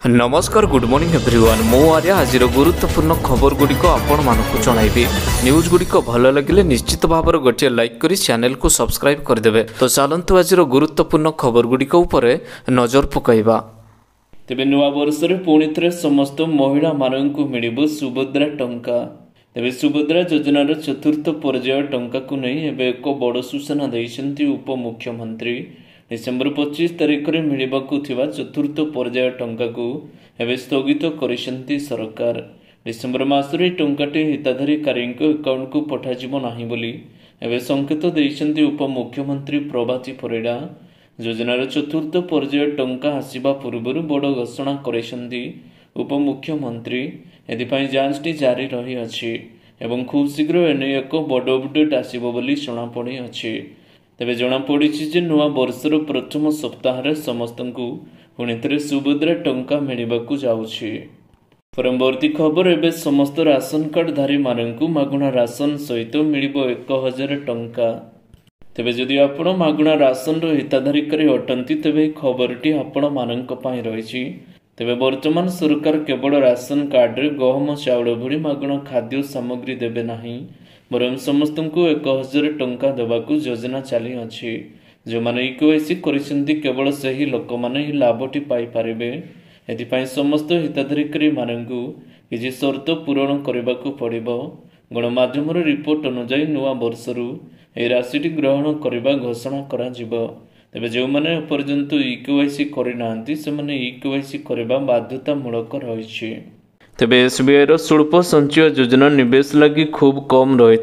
नमस्कार good morning everyone मो आर्या आज गुरुत्वपूर्ण खबर गुड़िक आपण मानक जणाइबी न्यूज गुड़िक भल लगे निश्चित भाव गोटे लाइक करी चैनल को सब्सक्राइब करदेवे। तो चलतु आज गुरुत्वपूर्ण खबर गुड़िक उपरे नजर पकाइबा। तेबे नुआ वर्ष पुणी थे समस्त महिला मानू मिल सुभद्रा टंका। तेबे सुभद्रा योजनार चतुर्थ पर्याय टंका को नहीं एबे एक बड़ सूचना देइछन्ती उपमुख्यमंत्री। डिसेम्बर 25 तारिख में मिलवाकू थिबा चतुर्थ पर्याय टंका को एवं स्थगित करिसेंती सरकार। डिसेम्बर मासरे टंकाटी हिताधिकारी अकाउंट को पठाजिबो नाही बोली एवं संकेत देइछन्ती उपमुख्यमंत्री प्रभाती परिडा। योजनार चतुर्थ पर्याय टंका आसिबा पूर्व बड़ घोषणा करिसेंती उपमुख्यमंत्री। एथिपाई जांचटी जारी रही अछि एवं खूब शीघ्र एने एक बड़ अपडेट आसिबो बोली जणा पड़ी अछि। तेबे जनापड़ी जे नुआ वर्षर प्रथम सप्ताह समस्त पुणी थे सुभद्रा टंका मिलवाकू जाउछि। परवर्ती खबर एवं समस्त राशन कार्डधारी मानू मागणा राशन सहित मिल 1000 टंका। तेबे जदि आपण मागणा राशन हिताधिकारी अटंती तेबे खबरटी आपण मानक पई रहिछि। तेबे वर्तमान सरकार केवल राशन कार्ड रे गहम चाउल भली मागणा खाद्य सामग्री देबे नाही बरं समस्त को 1000 टंका देवाकू योजना चली अछि। जो माने इक्वेसी करिसेंती केवल सही लोक माने ही लाभटी पाई पारिबे। एथिपाई समस्त हिताधिकारी मानू किछि शर्त पूरण करबाकू पड़िबो। गणमाध्यम रिपोर्ट अनुसार नुआ वर्षरू ए राशिटी ग्रहण करबा घोषणा करा जिवो। तेबे जो माने पर्यंत इक्वेसी करि नांती से माने इक्वेसी करबा बाध्यतामूलक रहिछि। तेबे एसबीआई स्वल्प संचय योजना निवेश लगी खूब कम रही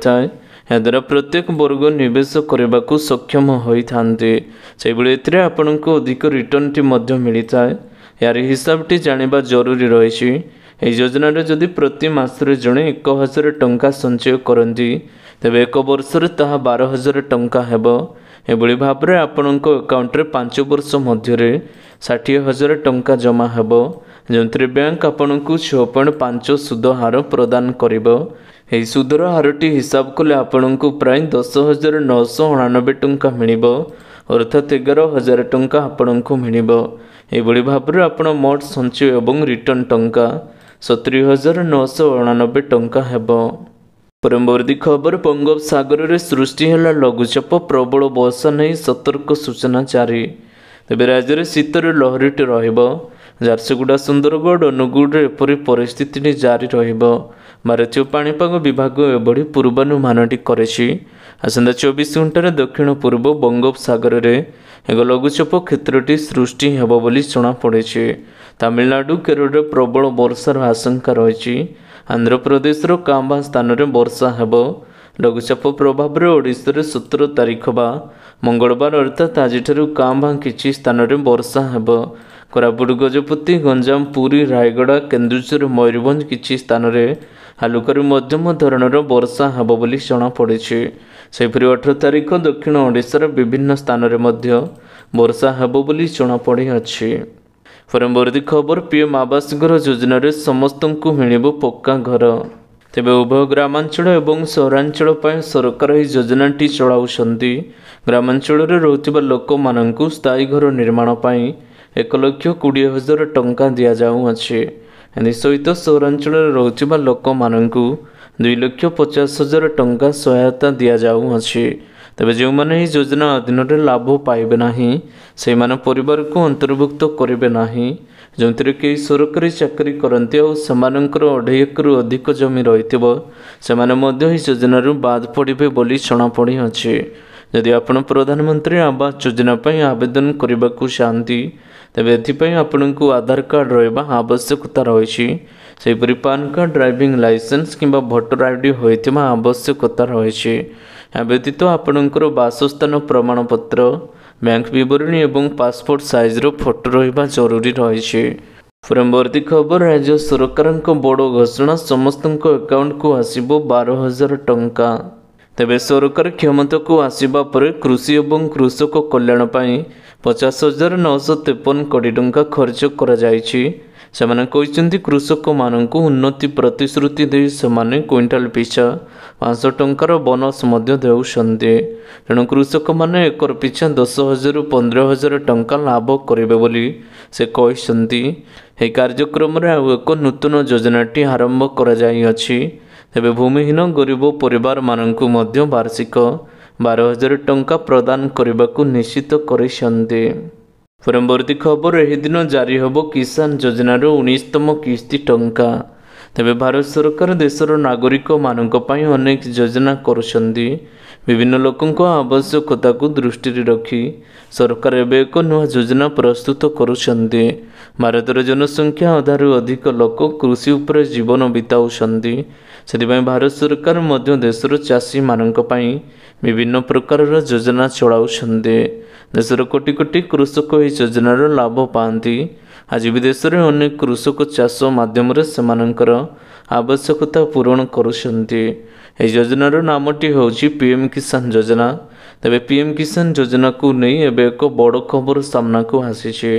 है द्वारा प्रत्येक वर्ग निवेश करने को सक्षम होते से आपण को अधिक रिटर्न टी मिलता है। यार हिसाबटी जाना जरूरी रही। योजना जदि प्रति मासरे जड़े 1000 टंका संचय करती तेबे एक वर्ष ताहा 12000 टंका हेबो। एभली भाव में आपण अकाउंट 5 वर्ष मध्य 60000 टंका जमा हेबो जो बैंक आपण को 6.5 सुध हार प्रदान करिबो। एही सुधर हारटी हिसाब कले आपण को प्राय 10,999 टंका मिलिबो अर्थात 11,000 टंका आपण को मिलिबो। एभली भाव में आपण मोट संचय एवं रिटर्न टंका 70,999 टंका हेबो। परवर्ती खबर बंगोपसागर में सृष्टि है लघुचाप प्रबल वर्षा नहीं सतर्क सूचना जारी। तेबे राज्य में शीतर लहरीटी रहिबो। झारसुगुड़ा सुंदरगढ़ अनुगुड़ एपरी परिस्थिति जारी रहिबो। भारतीय पाणीपाग विभाग एभली पूर्वानुमानटी करेछि। आसंता 24 घंटे दक्षिण पूर्व बंगोपसागर में एक लघुचाप क्षेत्रटी सृष्टि हेबो बोली जणा पड़िछि। तमिलनाडु केरल प्रबल वर्षार आशंका रही। आंध्र प्रदेश कांबा स्थान में वर्षा हेबो। लघुचाप प्रभाव में ओडिशा 17 तारिख बा मंगलवार अर्थात आज कांबा किछि स्थान में वर्षा हेबो। कोरापुट गजपति गंजाम पुरी रायगड़ा केन्दुझर मयूरभंज किछि स्थान में हालुकारू मध्यम धरणर वर्षा हेबो बोली जणा पड़िछि। सेहिपरि 18 तारिख दक्षिण ओडिशार विभिन्न स्थान में मध्य वर्षा हेबो बोली जणा पड़ी अछि। परवर्ती खबर पीएम आवास घर योजना समस्त को मिलिबो पक्का घर। तेबे उभय ग्रामांचल एवं सहरांचल पर सरकार यह योजनाटी चलाउछन्ती। ग्रामांचल रोथिबा लोक माननकु स्थायी घर निर्माण पाई 1,20,000 टंका दिया जाउअछि। एनि सहित सहरांचल रोथिबा लोक माननकु 2,50,000 टंका सहायता दिया जाउअछि। तेबे जो माने यह योजना अधीन लाभ पाइबे नाही से माने परिवार को अंतर्भुक्त करिबे नाही जो कई सरकारी चाकरी करती और सेमानंकर 2.5 एकर अधिक जमी रहिथिबो सेमाने मध्य इस योजनारू बाद पड़िबे बोली जणा पड़ी अछि। यदि आपण प्रधानमंत्री आवास योजना पई आवेदन करबाकू चाहती तेबे एथिपई आपनकू आधार कार्ड रहबा आवश्यकता रहिछि। सेहिपरि पान कार्ड ड्राइविंग लाइसेंस किंबा भोटर आईडी होइथिबा आवश्यकता रहिछि। या व्यतीत आपणकर बासस्थान प्रमाणपत्र बैंक विवरणी एवं पासपोर्ट साइजर फोटो रहिबा जरूरी रहिछि। परवर्ती खबर राज्य सरकार बड़ घोषणा समस्त अकाउंट को आसिबो 12,000 टंका। तेबे सरकार क्षमता को आसिबा परे कृषि एवं कृषक कल्याण पाई 50,953 कोटी टंका खर्च करा जायछि। सेमाने कहिसेंती कृषक माननकु उन्नति प्रतिश्रुति दे सेमाने क्विंटाल पिछा 500 टंकार बोनस मध्य देउछन्ते। तेणु कृषक माने एकर पिछा 10,000 ରୁ 15,000 टंका लाभ करिबे बोली से कहिसेंती। ଏହି କାର୍ଯ୍ୟକ୍ରମରେ ଆଉ ଏକ ନୂତନ ଯୋଜନାଟି ଆରମ୍ଭ କରାଯାଇଅଛି। ତେବେ ଭୂମିହୀନ ଗରିବ ପରିବାରମାନଙ୍କୁ ମଧ୍ୟ ବାର୍ଷିକ 12,000 ଟଙ୍କା ପ୍ରଦାନ କରିବାକୁ ନିଶ୍ଚିତ କରିଛନ୍ତି। ପରବର୍ତ୍ତୀ ଖବର, ଏହି ଦିନ ଜାରି ହେବ କିଷାନ ଯୋଜନାର 19ତମ କିସ୍ତି ଟଙ୍କା। ତେବେ ଭାରତ ସରକାର ଦେଶର ନାଗରିକମାନଙ୍କ ପାଇଁ ଅନେକ ଯୋଜନା କରୁଛନ୍ତି। ବିଭିନ୍ନ ଲୋକଙ୍କ ଆବଶ୍ୟକତାକୁ ଦୃଷ୍ଟିରେ ରଖି ସରକାର ଏବେ ଏକ ନୂଆ ଯୋଜନା ପ୍ରସ୍ତୁତ କରୁଛନ୍ତି। ଭାରତର ଜନସଂଖ୍ୟା ଅଧାରୁ ଅଧିକ ଲୋକ କୃଷି ଉପରେ ଜୀବନ ବିତାଉଛନ୍ତି। ସେଥିପାଇଁ ଭାରତ ସରକାର ମଧ୍ୟ ଦେଶର ଚାଷୀମାନଙ୍କ ପାଇଁ ବିଭିନ୍ନ ପ୍ରକାରର ଯୋଜନା ଚଳାଉଛନ୍ତି। ଦେଶର କୋଟି କୋଟି କୃଷକ ଏହି ଯୋଜନାର ଲାଭ ପାଆନ୍ତି। ଆଜି ବି ଦେଶରେ ଅନେକ କୃଷକ ଚାଷ ମାଧ୍ୟମରେ ସେମାନଙ୍କର ଆବଶ୍ୟକତା ପୂରଣ କରୁଛନ୍ତି। ଏହି ଯୋଜନାର ନାମଟି ହେଉଛି PM କିଷାନ ଯୋଜନା। ତେବେ PM କିଷାନ ଯୋଜନାକୁ ନେଇ ଏବେ ଏକ ବଡ଼ ଖବର ସାମ୍ନାକୁ ଆସିଛି।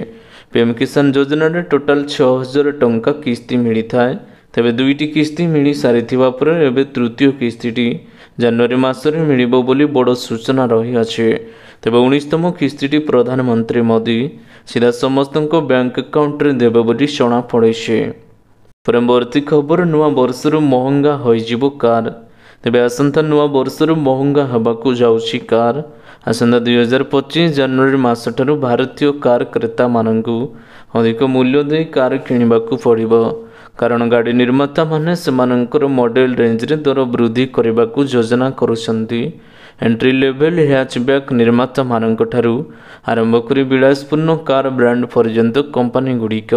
PM କିଷାନ ଯୋଜନାରେ ଟୋଟାଲ 6,000 ଟଙ୍କା କିସ୍ତି ମିଳିଥାଏ। ତେବେ 2ଟି କିସ୍ତି ମିଳି ସାରିଥିବା ପରେ ଏବେ ତୃତୀୟ କିସ୍ତିଟି ଜାନୁଆରୀ ମାସରେ ମିଳିବ ବୋଲି ବଡ଼ ସୂଚନା ରହିଅଛି। ତେବେ 19ତମ କିସ୍ତିଟି ପ୍ରଧାନମନ୍ତ୍ରୀ ମୋଦି ସିଧା ସମସ୍ତଙ୍କ ବ୍ୟାଙ୍କ ଆକାଉଣ୍ଟରେ ଦେବେ ବୋଲି ଜଣାପଡ଼ିଛି। ପରବର୍ତ୍ତୀ ଖବର, ନୂଆ ବର୍ଷରୁ ମହଙ୍ଗା ହୋଇଯିବ କାର୍। ତେବେ ଆସନ୍ତା ନୂଆ ବର୍ଷରୁ ମହଙ୍ଗା ହେବାକୁ ଯାଉଛି କାର୍। ଆସନ୍ତା 2025 ଜାନୁଆରୀ ମାସଠାରୁ ଭାରତୀୟ କାର୍ କ୍ରେତାମାନଙ୍କୁ ଅଧିକ ମୂଲ୍ୟ ଦେଇ କାର୍ କିଣିବାକୁ ପଡ଼ିବ। କାରଣ ଗାଡ଼ି ନିର୍ମାତାମାନେ ସେମାନଙ୍କର ମଡେଲ ରେଞ୍ଜରେ ଦର ବୃଦ୍ଧି କରିବାକୁ ଯୋଜନା କରୁଛନ୍ତି। ଏଣ୍ଟ୍ରି ଲେଭେଲ୍ ହ୍ୟାଚବ୍ୟାକ୍ ନିର୍ମାତାମାନଙ୍କଠାରୁ ଆରମ୍ଭ କରି ବିଳାସପୂର୍ଣ୍ଣ କାର୍ ବ୍ରାଣ୍ଡ ପର୍ଯ୍ୟନ୍ତ କମ୍ପାନୀଗୁଡ଼ିକ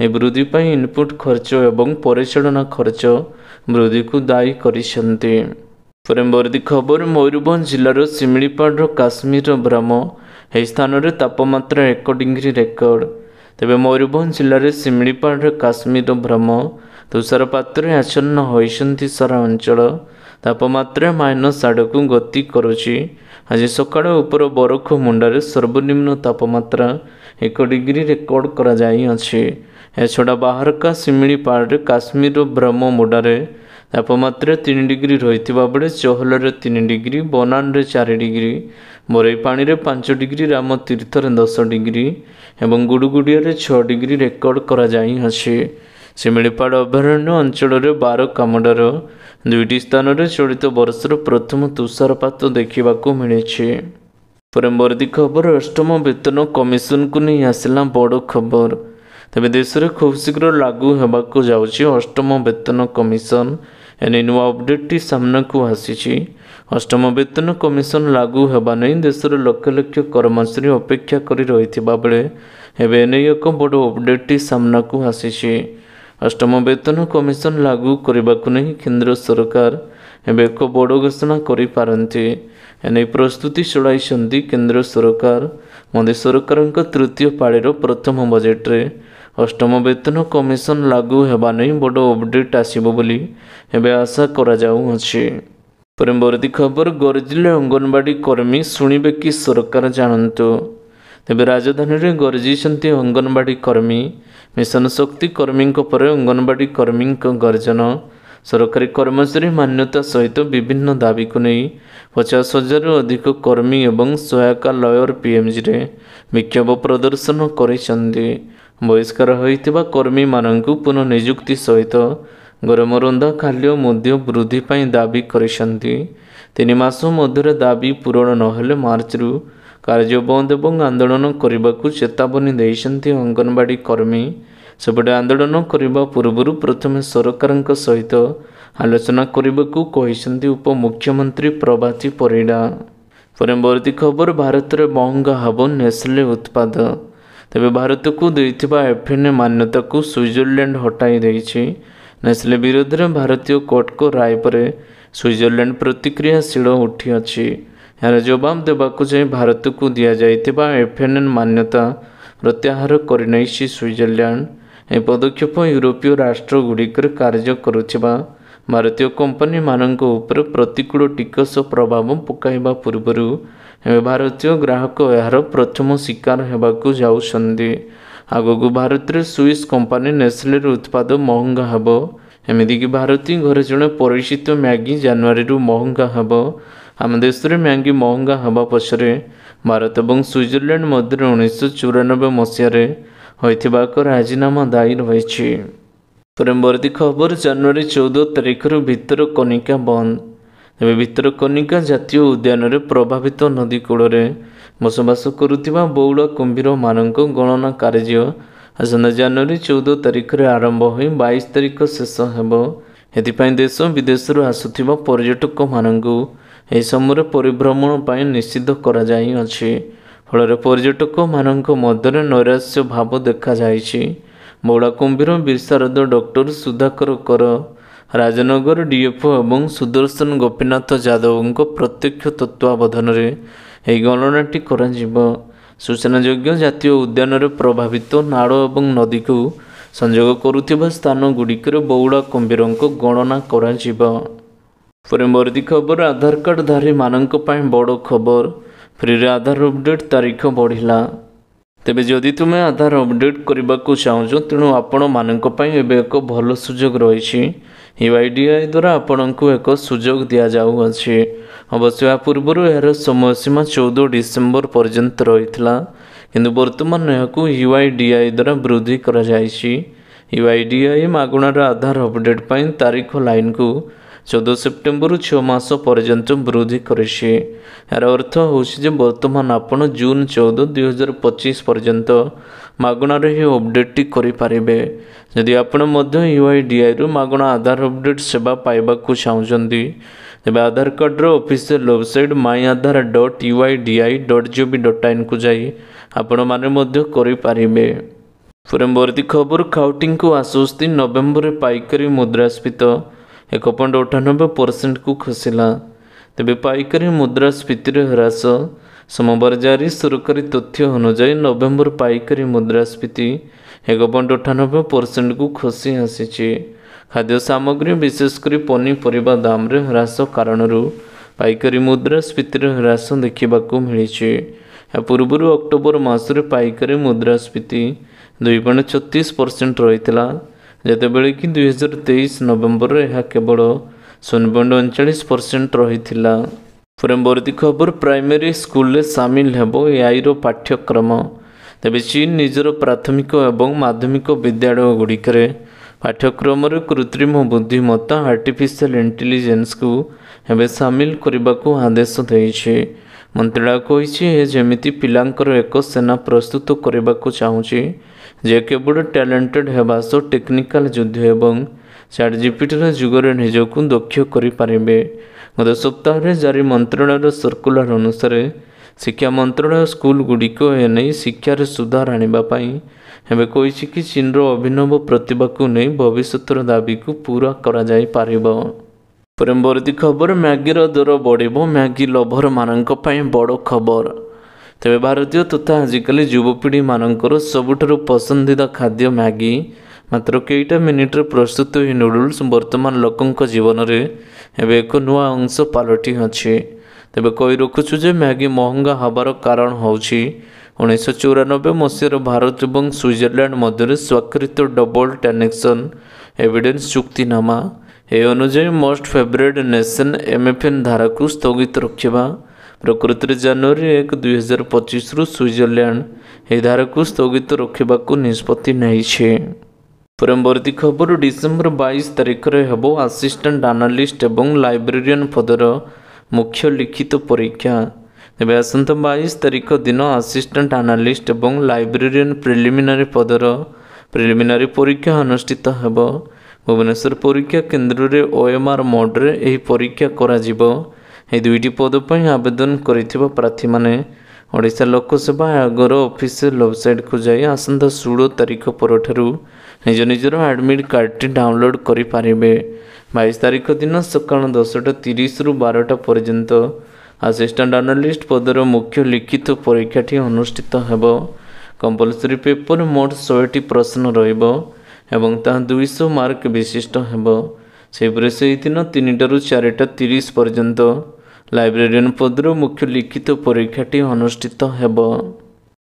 ଏହି ବୃଦ୍ଧି ପାଇଁ ଇନପୁଟ୍ ଖର୍ଚ୍ଚ ଏବଂ ପରିଚାଳନା ଖର୍ଚ୍ଚ ବୃଦ୍ଧିକୁ ଦାୟୀ କରିଛନ୍ତି। ପରବର୍ତ୍ତୀ ଖବର, ମୟୂରଭଞ୍ଜ ଜିଲ୍ଲାର ଶିମିଳିପାଳର କାଶ୍ମୀର ଭ୍ରମ। ଏହି ସ୍ଥାନରେ ତାପମାତ୍ରା 1 ଡିଗ୍ରୀ ରେକର୍ଡ। ତେବେ ମୟୂରଭଞ୍ଜ ଜିଲ୍ଲାରେ ଶିମିଳିପାଳର କାଶ୍ମୀର ଭ୍ରମ ତୁଷାରପାତରେ ଆଚ୍ଛନ୍ନ ହୋଇଛନ୍ତି ସାରା ଅଞ୍ଚଳ। ତାପମାତ୍ରା ମାଇନସ୍ ଆଡ଼କୁ ଗତି କରୁଛି। ଆଜି ସକାଳ ଉପର ବରଖ ମୁଣ୍ଡରେ ସର୍ବନିମ୍ନ ତାପମାତ୍ରା 1 ଡିଗ୍ରୀ ରେକର୍ଡ କରାଯାଇଅଛି। ଏହାଛଡ଼ା ବାହାରକା ଶିମିଳିପାଳରେ କାଶ୍ମୀର ଭ୍ରମ ମୁଣ୍ଡରେ ତାପମାତ୍ରା 3 ଡିଗ୍ରୀ ରହିଥିବା ବେଳେ ଚହଲରେ 3 ଡିଗ୍ରୀ, ବନାନରେ 4 ଡିଗ୍ରୀ, ବରେଇପାଣିରେ 5 ଡିଗ୍ରୀ, ରାମତୀର୍ଥରେ 10 ଡିଗ୍ରୀ ଏବଂ ଗୁଡ଼ୁଗୁଡ଼ିଆରେ 6 ଡିଗ୍ରୀ ରେକର୍ଡ କରାଯାଇଅଛି। ଶିମିଳିପାଳ ଅଭୟାରଣ୍ୟ ଅଞ୍ଚଳରେ ବାରକାମୁଣ୍ଡାର 2ଟି ସ୍ଥାନରେ ଚଳିତ ବର୍ଷର ପ୍ରଥମ ତୁଷାରପାତ ଦେଖିବାକୁ ମିଳିଛି। ପରବର୍ତ୍ତୀ ଖବର, 8ମ ବେତନ କମିଶନକୁ ନେଇ ଆସିଲା ବଡ଼ ଖବର। ତେବେ ଦେଶରେ ଖୁବ୍ ଶୀଘ୍ର ଲାଗୁ ହେବାକୁ ଯାଉଛି 8ମ ବେତନ କମିଶନ। ଏନେଇ ନୂଆ ଅପଡେଟ୍ଟି ସାମ୍ନାକୁ ଆସିଛି। 8ମ ବେତନ କମିଶନ ଲାଗୁ ହେବା ନେଇ ଦେଶର ଲକ୍ଷ ଲକ୍ଷ କର୍ମଚାରୀ ଅପେକ୍ଷା କରି ରହିଥିବା ବେଳେ ଏବେ ଏନେଇ ଏକ ବଡ଼ ଅପଡେଟ୍ଟି ସାମ୍ନାକୁ ଆସିଛି। 8ମ ବେତନ କମିଶନ ଲାଗୁ କରିବାକୁ ନେଇ କେନ୍ଦ୍ର ସରକାର ଏବେ ଏକ ବଡ଼ ଘୋଷଣା କରିପାରନ୍ତି। ଏନେଇ ପ୍ରସ୍ତୁତି ଚଳାଇଛନ୍ତି କେନ୍ଦ୍ର ସରକାର। ମୋଦି ସରକାରଙ୍କ ତୃତୀୟ ପାଳିର ପ୍ରଥମ ବଜେଟ୍ରେ 8ମ ବେତନ କମିଶନ ଲାଗୁ ହେବା ନେଇ ବଡ଼ ଅପଡେଟ୍ ଆସିବ ବୋଲି ଏବେ ଆଶା କରାଯାଉଅଛି। ପରବର୍ତ୍ତୀ ଖବର, ଗର୍ଜିଲେ ଅଙ୍ଗନବାଡ଼ି କର୍ମୀ, ଶୁଣିବେ କି ସରକାର ଜାଣନ୍ତୁ। ତେବେ ରାଜଧାନୀରେ ଗର୍ଜିଛନ୍ତି ଅଙ୍ଗନବାଡ଼ି କର୍ମୀ। ମିଶନ ଶକ୍ତି କର୍ମୀଙ୍କ ପରେ ଅଙ୍ଗନବାଡ଼ି କର୍ମୀଙ୍କ ଗର୍ଜନ। ସରକାରୀ କର୍ମଚାରୀ ମାନ୍ୟତା ସହିତ ବିଭିନ୍ନ ଦାବିକୁ ନେଇ 50,000ରୁ ଅଧିକ କର୍ମୀ ଏବଂ ସହାୟକା ଲୟର PMGରେ ବିକ୍ଷୋଭ ପ୍ରଦର୍ଶନ କରିଛନ୍ତି। ବହିଷ୍କାର ହୋଇଥିବା କର୍ମୀମାନଙ୍କୁ ପୁନଃ ନିଯୁକ୍ତି ସହିତ ଗରମ ରନ୍ଧା ଖାଦ୍ୟ ମଧ୍ୟ ବୃଦ୍ଧି ପାଇଁ ଦାବି କରିଛନ୍ତି। 3 ମାସ ମଧ୍ୟରେ ଦାବି ପୂରଣ ନହେଲେ ମାର୍ଚ୍ଚରୁ କାର୍ଯ୍ୟ ବନ୍ଦ ଏବଂ ଆନ୍ଦୋଳନ କରିବାକୁ ଚେତାବନୀ ଦେଇଛନ୍ତି ଅଙ୍ଗନବାଡ଼ି କର୍ମୀ। ସେପଟେ ଆନ୍ଦୋଳନ କରିବା ପୂର୍ବରୁ ପ୍ରଥମେ ସରକାରଙ୍କ ସହିତ ଆଲୋଚନା କରିବାକୁ କହିଛନ୍ତି ଉପମୁଖ୍ୟମନ୍ତ୍ରୀ ପ୍ରଭାତୀ ପରିଡ଼ା। ପରବର୍ତ୍ତୀ ଖବର, ଭାରତରେ ମହଙ୍ଗା ହେବ ନେସ୍ଲେ ଉତ୍ପାଦ। ତେବେ ଭାରତକୁ ଦେଇଥିବା FNA ମାନ୍ୟତାକୁ ସୁଇଜରଲ୍ୟାଣ୍ଡ ହଟାଇ ଦେଇଛି। ନେସ୍ଲେ ବିରୋଧରେ ଭାରତୀୟ କୋର୍ଟଙ୍କ ରାୟ ପରେ ସୁଇଜରଲ୍ୟାଣ୍ଡ ପ୍ରତିକ୍ରିୟାଶୀଳ ଉଠିଅଛି। ଏହାର ଜବାବ ଦେବାକୁ ଯାଇ ଭାରତକୁ ଦିଆଯାଇଥିବା FNA ମାନ୍ୟତା ପ୍ରତ୍ୟାହାର କରିନେଇଛି ସୁଇଜରଲ୍ୟାଣ୍ଡ। ଏହି ପଦକ୍ଷେପ ୟୁରୋପୀୟ ରାଷ୍ଟ୍ରଗୁଡ଼ିକରେ କାର୍ଯ୍ୟ କରୁଥିବା ଭାରତୀୟ କମ୍ପାନୀମାନଙ୍କ ଉପରେ ପ୍ରତିକୂଳ ଟିକସ ପ୍ରଭାବ ପକାଇବା ପୂର୍ବରୁ ଏବେ ଭାରତୀୟ ଗ୍ରାହକ ଏହାର ପ୍ରଥମ ଶିକାର ହେବାକୁ ଯାଉଛନ୍ତି। ଆଗକୁ ଭାରତରେ ସୁଇସ୍ କମ୍ପାନୀ ନେସ୍ଲେର ଉତ୍ପାଦ ମହଙ୍ଗା ହେବ। ଏମିତିକି ଭାରତୀୟ ଘରେ ଜଣେ ପରିଚିତ ମ୍ୟାଗି ଜାନୁଆରୀରୁ ମହଙ୍ଗା ହେବ। ଆମ ଦେଶରେ ମ୍ୟାଗି ମହଙ୍ଗା ହେବା ପଛରେ ଭାରତ ଏବଂ ସୁଇଜରଲ୍ୟାଣ୍ଡ ମଧ୍ୟରେ 1994 ମସିହାରେ ହୋଇଥିବା ଏକ ରାଜିନାମା ଦାୟୀ ରହିଛି। ପରବର୍ତ୍ତୀ ଖବର ଜାନୁଆରୀ 14 ତାରିଖରୁ ଭିତରକନିକା ବନ୍ଦ। ତେବେ ଭିତରକନିକା ଜାତୀୟ ଉଦ୍ୟାନରେ ପ୍ରଭାବିତ ନଦୀ କୂଳରେ ବସବାସ କରୁଥିବା ବଉଳା କୁମ୍ଭୀରମାନଙ୍କ ଗଣନା କାର୍ଯ୍ୟ ଆସନ୍ତା ଜାନୁଆରୀ 14 ତାରିଖରେ ଆରମ୍ଭ ହୋଇ 22 ତାରିଖ ଶେଷ ହେବ। ଏଥିପାଇଁ ଦେଶ ବିଦେଶରୁ ଆସୁଥିବା ପର୍ଯ୍ୟଟକମାନଙ୍କୁ ଏହି ସମୟରେ ପରିଭ୍ରମଣ ପାଇଁ ନିଷିଦ୍ଧ କରାଯାଇଅଛି। ଫଳରେ ପର୍ଯ୍ୟଟକମାନଙ୍କ ମଧ୍ୟରେ ନୈରାଶ୍ୟ ଭାବ ଦେଖାଯାଇଛି। ବଉଳା କୁମ୍ଭୀର ବିଶାରଦ ଡକ୍ଟର ସୁଧାକର କର, ରାଜନଗର ଡିଏଫ୍ଓ ଏବଂ ସୁଦର୍ଶନ ଗୋପୀନାଥ ଯାଦବଙ୍କ ପ୍ରତ୍ୟକ୍ଷ ତତ୍ତ୍ୱାବଧାନରେ ଏହି ଗଣନାଟି କରାଯିବ। ସୂଚନାଯୋଗ୍ୟ, ଜାତୀୟ ଉଦ୍ୟାନରେ ପ୍ରଭାବିତ ନାଳ ଏବଂ ନଦୀକୁ ସଂଯୋଗ କରୁଥିବା ସ୍ଥାନଗୁଡ଼ିକରେ ବଉଳା କୁମ୍ଭୀରଙ୍କ ଗଣନା କରାଯିବ। ପରବର୍ତ୍ତୀ ଖବର ଆଧାର କାର୍ଡଧାରୀମାନଙ୍କ ପାଇଁ ବଡ଼ ଖବର। ଫ୍ରିରେ ଆଧାର ଅପଡେଟ୍ ତାରିଖ ବଢ଼ିଲା। ତେବେ ଯଦି ତୁମେ ଆଧାର ଅପଡେଟ୍ କରିବାକୁ ଚାହୁଁଛ, ତେଣୁ ଆପଣମାନଙ୍କ ପାଇଁ ଏବେ ଏକ ଭଲ ସୁଯୋଗ ରହିଛି। UIDAI ଦ୍ୱାରା ଆପଣଙ୍କୁ ଏକ ସୁଯୋଗ ଦିଆଯାଉଅଛି। ଅବଶ୍ୟ ଏହା ପୂର୍ବରୁ ଏହାର ସମୟସୀମା 14 ଡିସେମ୍ବର ପର୍ଯ୍ୟନ୍ତ ରହିଥିଲା, କିନ୍ତୁ ବର୍ତ୍ତମାନ ଏହାକୁ UIDAI ଦ୍ୱାରା ବୃଦ୍ଧି କରାଯାଇଛି। UIDAI ମାଗଣାରେ ଆଧାର ଅପଡେଟ୍ ପାଇଁ ତାରିଖ ଲାଇନ୍କୁ 14 ସେପ୍ଟେମ୍ବରରୁ 6 ମାସ ପର୍ଯ୍ୟନ୍ତ ବୃଦ୍ଧି କରିଛି। ଏହାର ଅର୍ଥ ହେଉଛି ଯେ ବର୍ତ୍ତମାନ ଆପଣ ଜୁନ୍ 14, 2025 ପର୍ଯ୍ୟନ୍ତ ମାଗଣାରେ ଏହି ଅପଡେଟ୍ଟି କରିପାରିବେ। ଯଦି ଆପଣ ମଧ୍ୟ UIDAIରୁ ମାଗଣା ଆଧାର ଅପଡେଟ୍ ସେବା ପାଇବାକୁ ଚାହୁଁଛନ୍ତି, ତେବେ ଆଧାର କାର୍ଡ଼ର ଅଫିସିଆଲ ୱେବସାଇଟ୍ myadhar.uidi.gov.in ଯାଇ ଆପଣମାନେ ମଧ୍ୟ କରିପାରିବେ। ପରବର୍ତ୍ତୀ ଖବର ଖାଉଟିଙ୍କୁ ଆଶ୍ୱସ୍ତି। ନଭେମ୍ବରରେ ପାଇକାରୀ ମୁଦ୍ରାସ୍ଫୀତି 1.98%କୁ ଖସିଲା। ତେବେ ପାଇକାରୀ ମୁଦ୍ରାସ୍ଫୀତିରେ ହ୍ରାସ। ସୋମବାର ଜାରି ସରକାରୀ ତଥ୍ୟ ଅନୁଯାୟୀ ନଭେମ୍ବର ପାଇକାରୀ ମୁଦ୍ରାସ୍ଫୀତି 1.98%କୁ ଖସି ଆସିଛି। ଖାଦ୍ୟ ସାମଗ୍ରୀ ବିଶେଷ କରି ପନିପରିବା ଦାମରେ ହ୍ରାସ କାରଣରୁ ପାଇକାରୀ ମୁଦ୍ରାସ୍ଫୀତିରେ ହ୍ରାସ ଦେଖିବାକୁ ମିଳିଛି। ଏହା ପୂର୍ବରୁ ଅକ୍ଟୋବର ମାସରେ ପାଇକାରୀ ମୁଦ୍ରାସ୍ଫୀତି 2.36% ରହିଥିଲା, ଯେତେବେଳେ କି 2023 ନଭେମ୍ବରରେ ଏହା କେବଳ 0.39% ରହିଥିଲା। ପରବର୍ତ୍ତୀ ଖବର ପ୍ରାଇମେରୀ ସ୍କୁଲରେ ସାମିଲ ହେବ AIର ପାଠ୍ୟକ୍ରମ। ତେବେ ଚୀନ ନିଜର ପ୍ରାଥମିକ ଏବଂ ମାଧ୍ୟମିକ ବିଦ୍ୟାଳୟଗୁଡ଼ିକରେ ପାଠ୍ୟକ୍ରମରେ କୃତ୍ରିମ ବୁଦ୍ଧିମତ୍ତା ଆର୍ଟିଫିସିଆଲ ଇଣ୍ଟେଲିଜେନ୍ସକୁ ଏବେ ସାମିଲ କରିବାକୁ ଆଦେଶ ଦେଇଛି। ମନ୍ତ୍ରାଳୟ କହିଛି, ଏ ଯେମିତି ପିଲାଙ୍କର ଏକ ସେନା ପ୍ରସ୍ତୁତ କରିବାକୁ ଚାହୁଁଛି, ଯେ କେବଳ ଟ୍ୟାଲେଣ୍ଟେଡ୍ ହେବା ସହ ଟେକ୍ନିକାଲ ଯୁଦ୍ଧ ଏବଂ ChatGPTର ଯୁଗରେ ନିଜକୁ ଦକ୍ଷ କରିପାରିବେ। ଗତ ସପ୍ତାହରେ ଜାରି ମନ୍ତ୍ରଣାଳୟର ସର୍କୁଲାର ଅନୁସାରେ ଶିକ୍ଷା ମନ୍ତ୍ରଣାଳୟ ସ୍କୁଲଗୁଡ଼ିକ ଏନେଇ ଶିକ୍ଷାରେ ସୁଧାର ଆଣିବା ପାଇଁ ଏବେ କହିଛି କି ଚୀନର ଅଭିନବ ପ୍ରତିଭାକୁ ନେଇ ଭବିଷ୍ୟତର ଦାବିକୁ ପୂରା କରାଯାଇପାରିବ। ପରବର୍ତ୍ତୀ ଖବର ମ୍ୟାଗିର ଦର ବଢ଼ିବ। ମ୍ୟାଗି ଲଭରମାନଙ୍କ ପାଇଁ ବଡ଼ ଖବର। ତେବେ ଭାରତୀୟ ତଥା ଆଜିକାଲି ଯୁବପିଢ଼ିମାନଙ୍କର ସବୁଠାରୁ ପସନ୍ଦିଦା ଖାଦ୍ୟ ମ୍ୟାଗି। ମାତ୍ର କେଇଟା ମିନିଟରେ ପ୍ରସ୍ତୁତ ଏହି ନୁଡଲ୍ସ ବର୍ତ୍ତମାନ ଲୋକଙ୍କ ଜୀବନରେ ଏବେ ଏକ ନୂଆ ଅଂଶ ପାଲଟିଅଛି। ତେବେ କହି ରଖୁଛୁ ଯେ ମ୍ୟାଗି ମହଙ୍ଗା ହେବାର କାରଣ ହେଉଛି 1994 ମସିହାର ଭାରତ ଏବଂ ସୁଇଜରଲ୍ୟାଣ୍ଡ ମଧ୍ୟରେ ସ୍ୱାକ୍ଷରିତ ଡବଲ୍ ଟାକ୍ସେସନ୍ ଏଭିଡେନ୍ସ ଚୁକ୍ତିନାମା। ଏହି ଅନୁଯାୟୀ ମୋଷ୍ଟ ଫେଭରେଟ୍ ନେସନ୍ MFN ଧାରାକୁ ସ୍ଥଗିତ ରଖିବା। ପ୍ରକୃତରେ ଜାନୁଆରୀ 1, 2025ରୁ ସୁଇଜରଲ୍ୟାଣ୍ଡ ଏହି ଧାରାକୁ ସ୍ଥଗିତ ରଖିବାକୁ ନିଷ୍ପତ୍ତି ନେଇଛି। ପରବର୍ତ୍ତୀ ଖବର ଡିସେମ୍ବର 22 ତାରିଖରେ ହେବ ଆସିଷ୍ଟାଣ୍ଟ ଆନାଲିଷ୍ଟ ଏବଂ ଲାଇବ୍ରେରିଆନ୍ ପଦର ମୁଖ୍ୟ ଲିଖିତ ପରୀକ୍ଷା। ତେବେ ଆସନ୍ତା 22 ତାରିଖ ଦିନ ଆସିଷ୍ଟାଣ୍ଟ ଆନାଲିଷ୍ଟ ଏବଂ ଲାଇବ୍ରେରିଆନ୍ ପ୍ରିଲିମିନାରୀ ପଦର ପ୍ରିଲିମିନାରୀ ପରୀକ୍ଷା ଅନୁଷ୍ଠିତ ହେବ। ଭୁବନେଶ୍ୱର ପରୀକ୍ଷା କେନ୍ଦ୍ରରେ OMR ମୋଡ୍ରେ ଏହି ପରୀକ୍ଷା କରାଯିବ। ଏହି ଦୁଇଟି ପଦ ପାଇଁ ଆବେଦନ କରିଥିବା ପ୍ରାର୍ଥୀମାନେ ଓଡ଼ିଶା ଲୋକସେବା ଆୟୋଗର ଅଫିସିଆଲ ୱେବସାଇଟ୍କୁ ଯାଇ ଆସନ୍ତା 16 ତାରିଖ ପରଠାରୁ ନିଜ ନିଜର ଆଡମିଟ୍ କାର୍ଡ଼ଟି ଡାଉନଲୋଡ୍ କରିପାରିବେ। 22 ତାରିଖ ଦିନ ସକାଳ 10:30ରୁ 12ଟା ପର୍ଯ୍ୟନ୍ତ ଆସିଷ୍ଟାଣ୍ଟ ଆନାଲିଷ୍ଟ ପଦର ମୁଖ୍ୟ ଲିଖିତ ପରୀକ୍ଷାଟି ଅନୁଷ୍ଠିତ ହେବ। କମ୍ପଲସରି ପେପର ମୋଟ 100ଟି ପ୍ରଶ୍ନ ରହିବ ଏବଂ ତାହା 200 ମାର୍କ ବିଶିଷ୍ଟ ହେବ। ସେହିପରି ସେହିଦିନ 3ଟାରୁ 4:30 ପର୍ଯ୍ୟନ୍ତ ଲାଇବ୍ରେରିଆନ୍ ପଦର ମୁଖ୍ୟ ଲିଖିତ ପରୀକ୍ଷାଟି ଅନୁଷ୍ଠିତ ହେବ।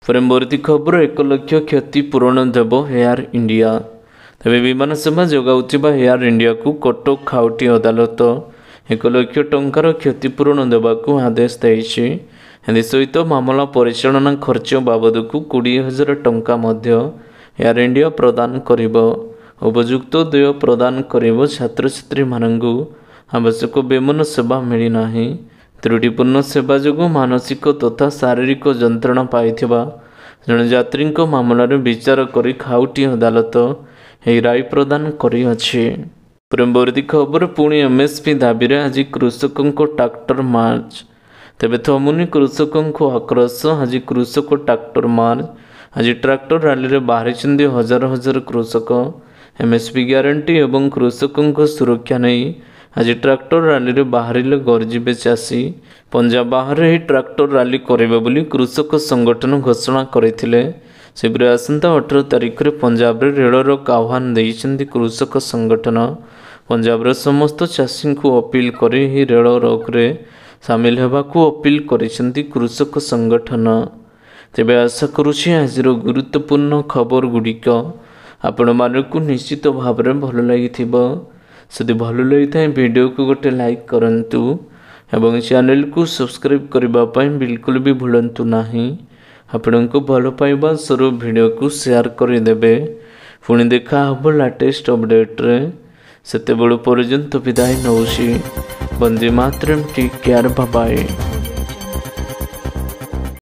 ପରବର୍ତ୍ତୀ ଖବର 1 ଲକ୍ଷ କ୍ଷତିପୂରଣ ଦେବ ଏୟାର ଇଣ୍ଡିଆ। ତେବେ ବିମାନ ସେବା ଯୋଗାଉଥିବା ଏୟାର ଇଣ୍ଡିଆକୁ କଟକ ଖାଉଟି ଅଦାଲତ 1 ଲକ୍ଷ ଟଙ୍କାର କ୍ଷତିପୂରଣ ଦେବାକୁ ଆଦେଶ ଦେଇଛି। ଏଥିସହିତ ମାମଲା ପରିଚାଳନା ଖର୍ଚ୍ଚ ବାବଦକୁ 20,000 ଟଙ୍କା ମଧ୍ୟ एयर इंडिया प्रदान करिब उपयुक्त देय प्रदान करिब छात्र छात्री मानंगु आवश्यक विमान सेवा मिली नाही त्रुटिपूर्ण सेवा जोगु मानसिक तथा शारीरिक जंत्रणा पाइथिबा जने यात्री मामलार विचार करी खाउटी अदालत यह राय प्रदान करिअछि। परवर्ती खबर पुणी एमएसपी दाबी आज कृषकों ट्रैक्टर मार्च तेबे थमुनी कृषकों आक्रोश आज कृषक ट्रैक्टर मार्च आज ट्रैक्टर रैली रे बाहरी हजार हजार कृषक एमएसपी ग्यारंटी एवं कृषकों सुरक्षा नहीं आज ट्रैक्टर रैली रे बाहरिले गर्जिबे चाषी पंजाब बाहर ही ट्रैक्टर रैली करेबे बोली कृषक संगठन घोषणा करथिले। सेबरे आसंता 18 तारिख रे पंजाब रे रेलर आह्वान दैछन्ती कृषक संगठन पंजाब रे समस्त चाषी को अपील करे ही रेल रोकरे सामिल हेबाकू अपील करिसेंती कृषक संगठन। तेबे आशा करुछि आजिर गुरुत्वपूर्ण खबर गुड़िक आपण मानकू निश्चित भाव में भल लगिथिबो। सदी भल लगी था वीडियो को गोटे लाइक करंतु एवं चैनल को सब्सक्राइब करबा पई बिल्कुल भी भूलंतु नाही। आपण को भल पाइबा स्वरूप वीडियो को शेयर कर देबे। पुणी देखा हबो लेटेस्ट अपडेट रे सेते बेलु पर्यंत विदाय नौसी। Vande Mataram. Take care. Bye bye.